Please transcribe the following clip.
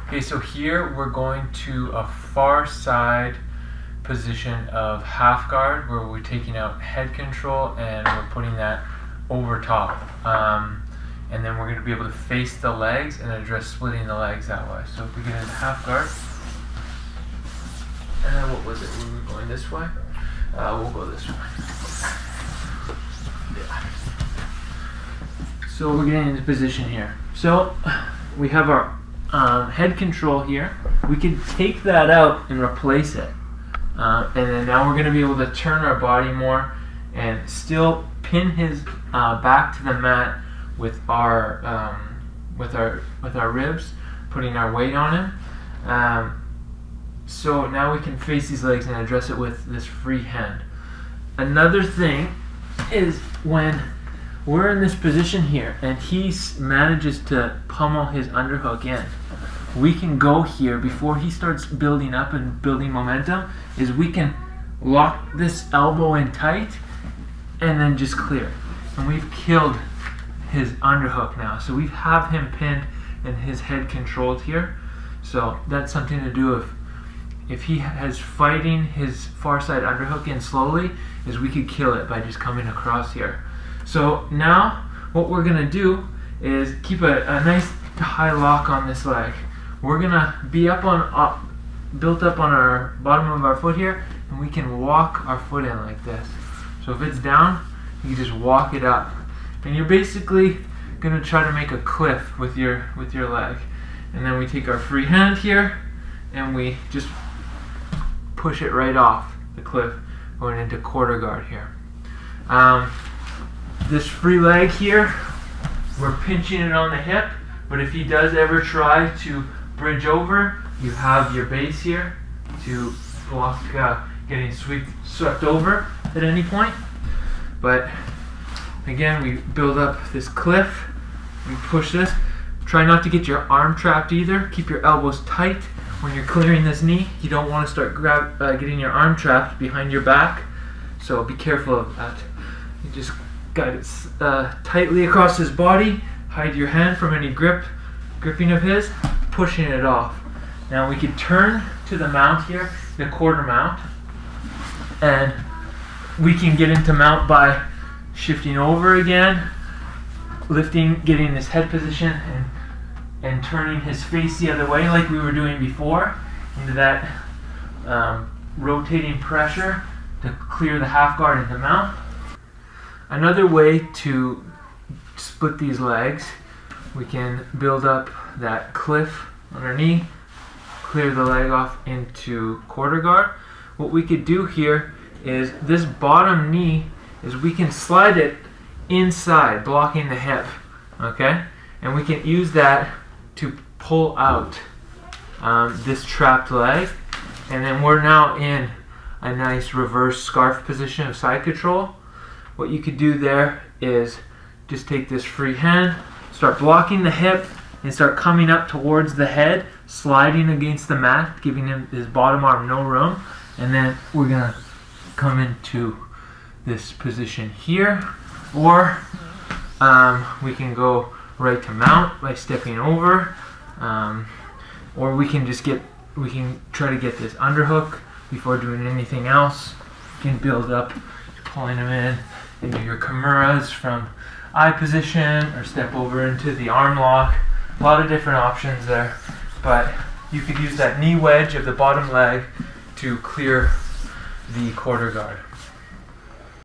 Okay, so here we're going to a far side position of half guard where we're taking out head control and we're putting that over top. And then we're going to be able to face the legs and address splitting the legs that way. So if we get into half guard, what was it? We were going this way? We'll go this way. Yeah. So we're getting into position here. So we have our head control here. We can take that out and replace it. And then now we're going to be able to turn our body more and still pin his back to the mat with our ribs, putting our weight on him. So now we can face these legs and address it with this free hand. Another thing is when we're in this position here and he manages to pummel his underhook in, we can go here before he starts building up and building momentum, is we can lock this elbow in tight and then just clear. And we've killed his underhook now. So we have him pinned and his head controlled here. So that's something to do if he has fighting his far side underhook in slowly, is we could kill it by just coming across here. So now what we're gonna do is keep a nice high lock on this leg. We're gonna be built up on our bottom of our foot here, and we can walk our foot in like this. So if it's down, you just walk it up. And you're basically gonna try to make a cliff with your leg. And then we take our free hand here and we just push it right off the cliff, going into quarter guard here. This free leg here, we're pinching it on the hip, but if he does ever try to bridge over, you have your base here to block getting swept over at any point. But again, we build up this cliff, we push this. Try not to get your arm trapped either. Keep your elbows tight when you're clearing this knee. You don't want to start getting your arm trapped behind your back, so be careful of that. You just guide it tightly across his body, hide your hand from any gripping of his, pushing it off. Now we can turn to the mount here, the quarter mount, and we can get into mount by shifting over again, lifting, getting his head position, and turning his face the other way like we were doing before, into that rotating pressure to clear the half guard into mount. Another way to split these legs, we can build up that cliff on our knee, clear the leg off into quarter guard. What we could do here is this bottom knee is we can slide it inside, blocking the hip, okay? And we can use that to pull out this trapped leg, and then we're now in a nice reverse scarf position of side control. What you could do there is just take this free hand, start blocking the hip, and start coming up towards the head, sliding against the mat, giving him his bottom arm no room, and then we're gonna come into this position here, or we can go right to mount by stepping over, or we can try to get this underhook before doing anything else. You can build up, pulling them into your kimuras from eye position, or step over into the arm lock. A lot of different options there, but you could use that knee wedge of the bottom leg to clear the quarter guard.